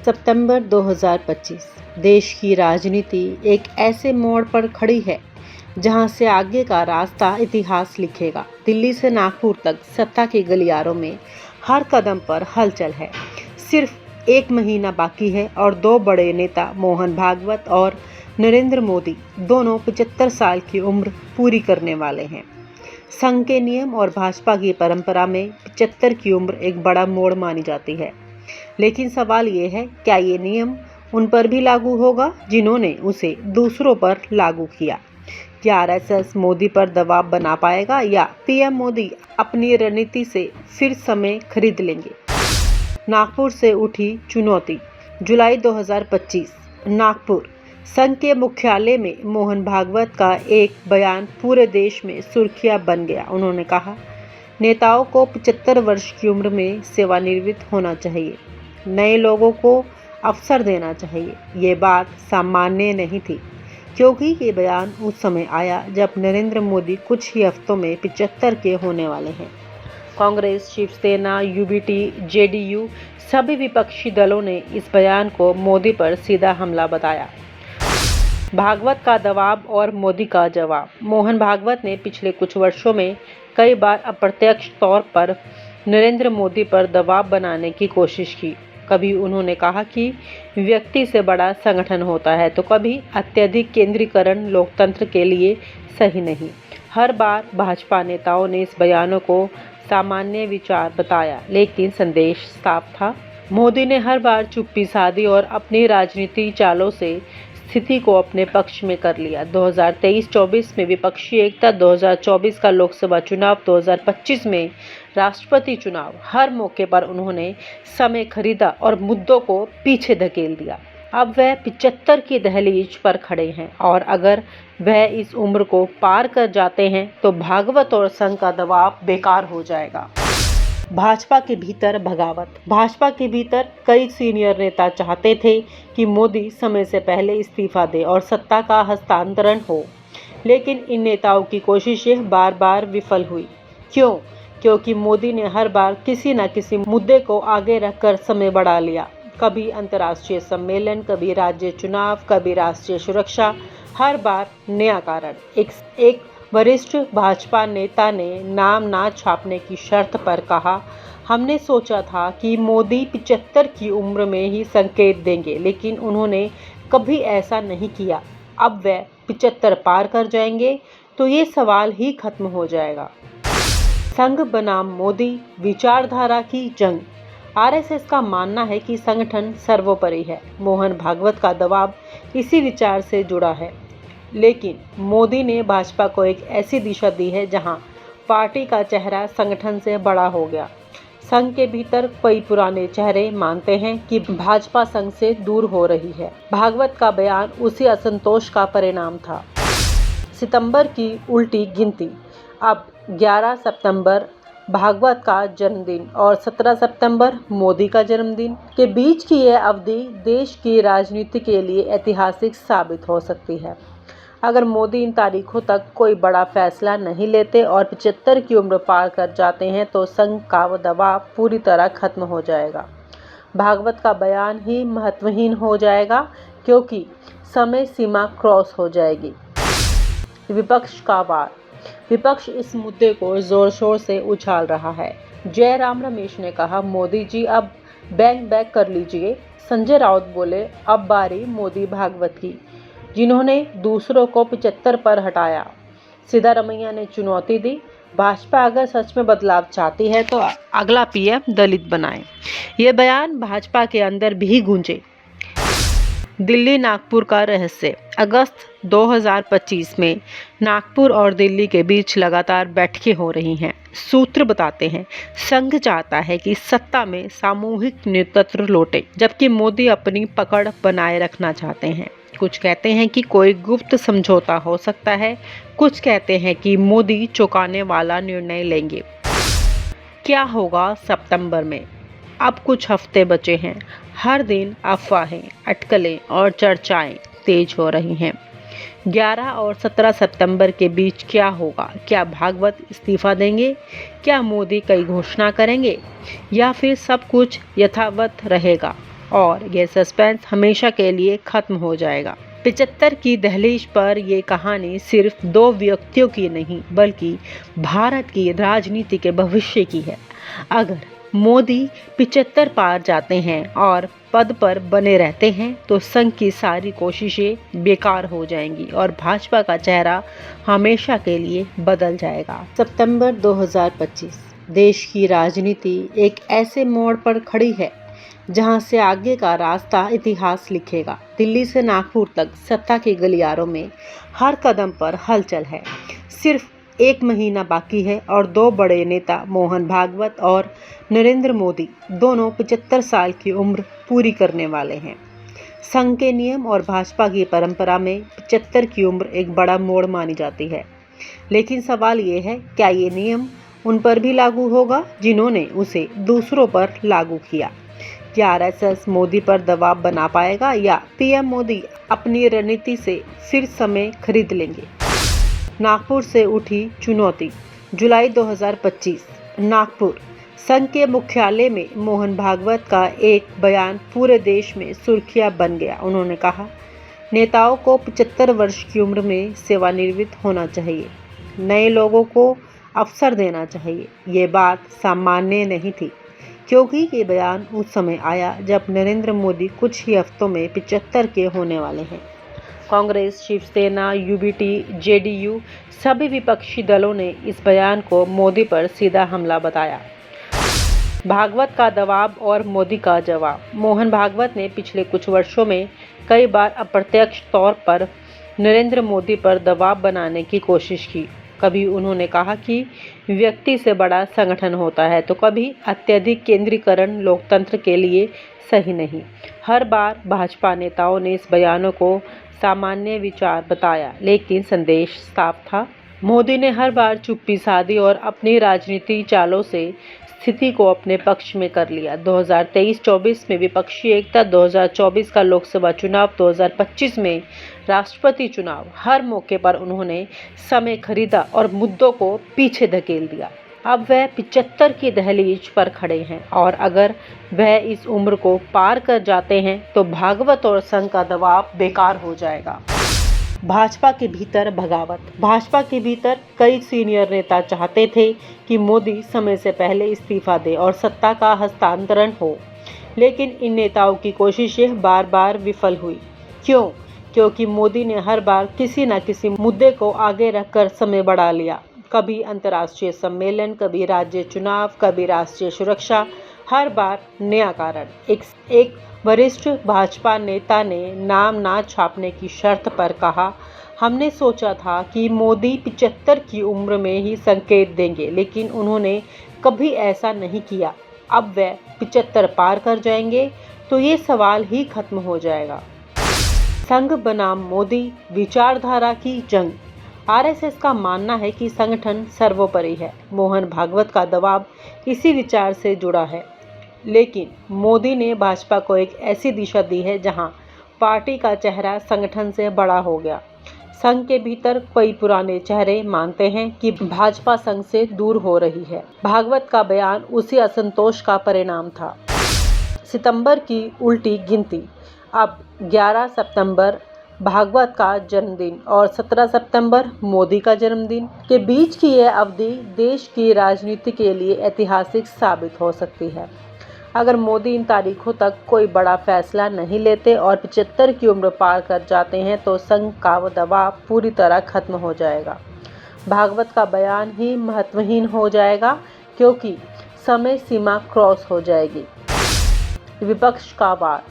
सितंबर 2025। देश की राजनीति एक ऐसे मोड़ पर खड़ी है जहां से आगे का रास्ता इतिहास लिखेगा। दिल्ली से नागपुर तक सत्ता के गलियारों में हर कदम पर हलचल है। सिर्फ एक महीना बाकी है और दो बड़े नेता मोहन भागवत और नरेंद्र मोदी दोनों 75 साल की उम्र पूरी करने वाले हैं। संघ के नियम और भाजपा की परंपरा में 75 की उम्र एक बड़ा मोड़ मानी जाती है। लेकिन सवाल ये है, क्या ये नियम उन पर भी लागू होगा जिन्होंने उसे दूसरों पर लागू किया? क्या आरएसएस मोदी पर दबाव बना पाएगा या पीएम मोदी अपनी रणनीति से फिर समय खरीद लेंगे? नागपुर से उठी चुनौती। जुलाई 2025। नागपुर। संघ के मुख्यालय में मोहन भागवत का एक बयान पूरे देश में सुर्खियां बन गया। उन्होंने कहा, नेताओं को 75 वर्ष की उम्र में सेवानिवृत्त होना चाहिए, नए लोगों को अवसर देना चाहिए। ये बात सामान्य नहीं थी, क्योंकि ये बयान उस समय आया जब नरेंद्र मोदी कुछ ही हफ्तों में 75 के होने वाले हैं। कांग्रेस, शिवसेना, यूबीटी, जेडीयू सभी विपक्षी दलों ने इस बयान को मोदी पर सीधा हमला बताया। भागवत का दबाव और मोदी का जवाब। मोहन भागवत ने पिछले कुछ वर्षों में कई बार अप्रत्यक्ष तौर पर नरेंद्र मोदी पर दबाव बनाने की कोशिश की। कभी उन्होंने कहा कि व्यक्ति से बड़ा संगठन होता है, तो कभी अत्यधिक केंद्रीकरण लोकतंत्र के लिए सही नहीं। हर बार भाजपा नेताओं ने इस बयानों को सामान्य विचार बताया, लेकिन संदेश साफ था। मोदी ने हर बार चुप्पी साधी और अपनी राजनीतिक चालों से स्थिति को अपने पक्ष में कर लिया। 2023-24 में विपक्षी एकता, 2024 का लोकसभा चुनाव, 2025 में राष्ट्रपति चुनाव, हर मौके पर उन्होंने समय खरीदा और मुद्दों को पीछे धकेल दिया। अब वह 75 की दहलीज पर खड़े हैं और अगर वह इस उम्र को पार कर जाते हैं तो भागवत और संघ का दबाव बेकार हो जाएगा। भाजपा के भीतर बगावत। भाजपा के भीतर कई सीनियर नेता चाहते थे कि मोदी समय से पहले इस्तीफा दे और सत्ता का हस्तांतरण हो, लेकिन इन नेताओं की कोशिशें बार बार विफल हुई। क्यों? क्योंकि मोदी ने हर बार किसी न किसी मुद्दे को आगे रखकर समय बढ़ा लिया। कभी अंतर्राष्ट्रीय सम्मेलन, कभी राज्य चुनाव, कभी राष्ट्रीय सुरक्षा, हर बार नया कारण। एक वरिष्ठ भाजपा नेता ने नाम ना छापने की शर्त पर कहा, हमने सोचा था कि मोदी 75 की उम्र में ही संकेत देंगे, लेकिन उन्होंने कभी ऐसा नहीं किया। अब वह 75 पार कर जाएंगे तो ये सवाल ही खत्म हो जाएगा। संघ बनाम मोदी, विचारधारा की जंग। आरएसएस का मानना है कि संगठन सर्वोपरि है। मोहन भागवत का दबाव इसी विचार से जुड़ा है, लेकिन मोदी ने भाजपा को एक ऐसी दिशा दी है जहां पार्टी का चेहरा संगठन से बड़ा हो गया। संघ के भीतर कई पुराने चेहरे मानते हैं कि भाजपा संघ से दूर हो रही है। भागवत का बयान उसी असंतोष का परिणाम था। सितंबर की उल्टी गिनती। अब 11 सितंबर भागवत का जन्मदिन और 17 सितंबर मोदी का जन्मदिन के बीच की यह अवधि देश की राजनीति के लिए ऐतिहासिक साबित हो सकती है। अगर मोदी इन तारीखों तक कोई बड़ा फैसला नहीं लेते और 75 की उम्र पार कर जाते हैं तो संघ का दबाव पूरी तरह खत्म हो जाएगा। भागवत का बयान ही महत्वहीन हो जाएगा, क्योंकि समय सीमा क्रॉस हो जाएगी। विपक्ष का वार। विपक्ष इस मुद्दे को जोर शोर से उछाल रहा है। जयराम रमेश ने कहा, मोदी जी अब बैंक बैक कर लीजिए। संजय राउत बोले, अब बारी मोदी भागवत की, जिन्होंने दूसरों को 75 पर हटाया। सिद्धारमैया ने चुनौती दी, भाजपा अगर सच में बदलाव चाहती है तो अगला पीएम दलित बनाए। ये बयान भाजपा के अंदर भी गूंजे। दिल्ली नागपुर का रहस्य। अगस्त 2025 में नागपुर और दिल्ली के बीच लगातार बैठकें हो रही हैं। सूत्र बताते हैं, संघ चाहता है कि सत्ता में सामूहिक नेतृत्व लौटे, जबकि मोदी अपनी पकड़ बनाए रखना चाहते हैं। कुछ कहते हैं कि कोई गुप्त समझौता हो सकता है, कुछ कहते हैं कि मोदी चौंकाने वाला निर्णय लेंगे। क्या होगा सितंबर में? अब कुछ हफ्ते बचे हैं। हर दिन अफवाहें, अटकलें और चर्चाएं तेज हो रही हैं। 11 और 17 सितंबर के बीच क्या होगा? क्या भागवत इस्तीफा देंगे? क्या मोदी कई घोषणा करेंगे? या फिर सब कुछ यथावत रहेगा? और यह सस्पेंस हमेशा के लिए खत्म हो जाएगा। 75 की दहलीज पर ये कहानी सिर्फ दो व्यक्तियों की नहीं बल्कि भारत की राजनीति के भविष्य की है। अगर मोदी 75 पार जाते हैं और पद पर बने रहते हैं तो संघ की सारी कोशिशें बेकार हो जाएंगी और भाजपा का चेहरा हमेशा के लिए बदल जाएगा। सितंबर 2025 देश की राजनीति एक ऐसे मोड़ पर खड़ी है जहां से आगे का रास्ता इतिहास लिखेगा। दिल्ली से नागपुर तक सत्ता के गलियारों में हर कदम पर हलचल है। सिर्फ एक महीना बाकी है और दो बड़े नेता मोहन भागवत और नरेंद्र मोदी दोनों 75 साल की उम्र पूरी करने वाले हैं। संघ के नियम और भाजपा की परंपरा में 75 की उम्र एक बड़ा मोड़ मानी जाती है। लेकिन सवाल ये है, क्या ये नियम उन पर भी लागू होगा जिन्होंने उसे दूसरों पर लागू किया? क्या आरएसएस मोदी पर दबाव बना पाएगा या पीएम मोदी अपनी रणनीति से फिर समय खरीद लेंगे? नागपुर से उठी चुनौती। जुलाई 2025 नागपुर। संघ के मुख्यालय में मोहन भागवत का एक बयान पूरे देश में सुर्खियां बन गया। उन्होंने कहा, नेताओं को 75 वर्ष की उम्र में सेवानिवृत्त होना चाहिए, नए लोगों को अवसर देना चाहिए। ये बात सामान्य नहीं थी क्योंकि ये बयान उस समय आया जब नरेंद्र मोदी कुछ ही हफ्तों में 75 के होने वाले हैं। कांग्रेस, शिवसेना, यूबीटी, जेडीयू सभी विपक्षी दलों ने इस बयान को मोदी पर सीधा हमला बताया। भागवत का दबाव और मोदी का जवाब। मोहन भागवत ने पिछले कुछ वर्षों में कई बार अप्रत्यक्ष तौर पर नरेंद्र मोदी पर दबाव बनाने की कोशिश की। कभी उन्होंने कहा कि व्यक्ति से बड़ा संगठन होता है तो कभी अत्यधिक केंद्रीकरण लोकतंत्र के लिए सही नहीं। हर बार भाजपा नेताओं ने इस बयानों को सामान्य विचार बताया, लेकिन संदेश साफ था। मोदी ने हर बार चुप्पी साधी और अपनी राजनीतिक चालों से स्थिति को अपने पक्ष में कर लिया। 2023-24 में विपक्षी एकता, 2024 का लोकसभा चुनाव, 2025 में राष्ट्रपति चुनाव, हर मौके पर उन्होंने समय खरीदा और मुद्दों को पीछे धकेल दिया। अब वह 75 की दहलीज पर खड़े हैं और अगर वह इस उम्र को पार कर जाते हैं तो भागवत और संघ का दबाव बेकार हो जाएगा। भाजपा के भीतर बगावत। भाजपा के भीतर कई सीनियर नेता चाहते थे कि मोदी समय से पहले इस्तीफा दे और सत्ता का हस्तांतरण हो, लेकिन इन नेताओं की कोशिशें बार बार विफल हुई। क्यों? क्योंकि मोदी ने हर बार किसी न किसी मुद्दे को आगे रखकर समय बढ़ा लिया। कभी अंतर्राष्ट्रीय सम्मेलन, कभी राज्य चुनाव, कभी राष्ट्रीय सुरक्षा, हर बार नया कारण। एक वरिष्ठ भाजपा नेता ने नाम ना छापने की शर्त पर कहा, हमने सोचा था कि मोदी 75 की उम्र में ही संकेत देंगे, लेकिन उन्होंने कभी ऐसा नहीं किया। अब वह 75 पार कर जाएंगे तो ये सवाल ही खत्म हो जाएगा। संघ बनाम मोदी विचारधारा की जंग। आरएसएस का मानना है कि संगठन सर्वोपरि है। मोहन भागवत का दबाव इसी विचार से जुड़ा है, लेकिन मोदी ने भाजपा को एक ऐसी दिशा दी है जहां पार्टी का चेहरा संगठन से बड़ा हो गया। संघ के भीतर कई पुराने चेहरे मानते हैं कि भाजपा संघ से दूर हो रही है। भागवत का बयान उसी असंतोष का परिणाम था। सितंबर की उल्टी गिनती। अब 11 सितंबर भागवत का जन्मदिन और 17 सितंबर मोदी का जन्मदिन के बीच की यह अवधि देश की राजनीति के लिए ऐतिहासिक साबित हो सकती है। अगर मोदी इन तारीखों तक कोई बड़ा फैसला नहीं लेते और 75 की उम्र पार कर जाते हैं तो संघ का दबाव पूरी तरह खत्म हो जाएगा। भागवत का बयान ही महत्वहीन हो जाएगा क्योंकि समय सीमा क्रॉस हो जाएगी। विपक्ष का वार।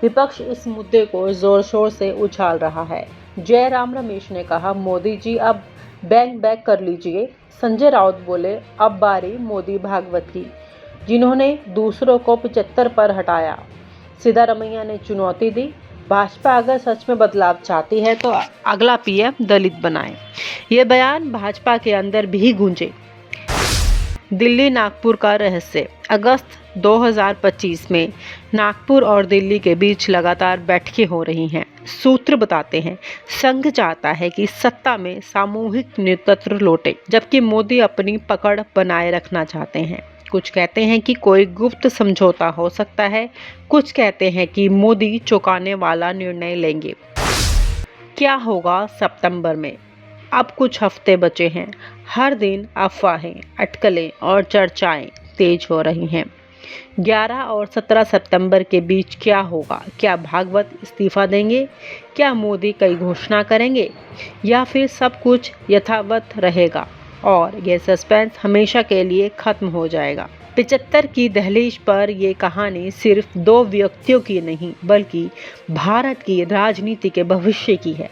विपक्ष इस मुद्दे को जोर शोर से उछाल रहा है। जयराम रमेश ने कहा, मोदी जी अब बैंक बैक कर लीजिए। संजय राउत बोले, अब बारी मोदी भागवत की, जिन्होंने दूसरों को 75 पर हटाया। सिद्धारमैया ने चुनौती दी, भाजपा अगर सच में बदलाव चाहती है तो अगला पीएम दलित बनाए। ये बयान भाजपा के अंदर भी गूंजे। दिल्ली नागपुर का रहस्य। अगस्त 2025 में नागपुर और दिल्ली के बीच लगातार बैठकें हो रही हैं। सूत्र बताते हैं, संघ चाहता है कि सत्ता में सामूहिक नेतृत्व लौटे, जबकि मोदी अपनी पकड़ बनाए रखना चाहते हैं। कुछ कहते हैं कि कोई गुप्त समझौता हो सकता है, कुछ कहते हैं कि मोदी चौंकाने वाला निर्णय लेंगे। क्या होगा सितंबर में? अब कुछ हफ्ते बचे हैं। हर दिन अफवाहें, अटकलें और चर्चाएं तेज हो रही हैं। 11 और 17 सितंबर के बीच क्या होगा? क्या भागवत इस्तीफा देंगे? क्या मोदी कई घोषणा करेंगे? या फिर सब कुछ यथावत रहेगा और ये सस्पेंस हमेशा के लिए खत्म हो जाएगा? 75 की दहलीज पर ये कहानी सिर्फ दो व्यक्तियों की नहीं, बल्कि भारत की राजनीति के भविष्य की है।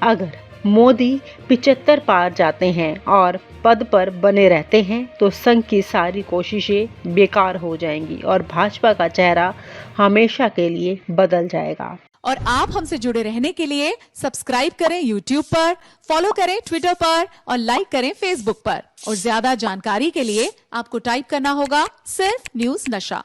अगर मोदी 75 पार जाते हैं और पद पर बने रहते हैं तो संघ की सारी कोशिशें बेकार हो जाएंगी और भाजपा का चेहरा हमेशा के लिए बदल जाएगा। और आप हमसे जुड़े रहने के लिए सब्सक्राइब करें YouTube पर, फॉलो करें Twitter पर और लाइक करें Facebook पर। और ज्यादा जानकारी के लिए आपको टाइप करना होगा सिर्फ न्यूज़ नशा।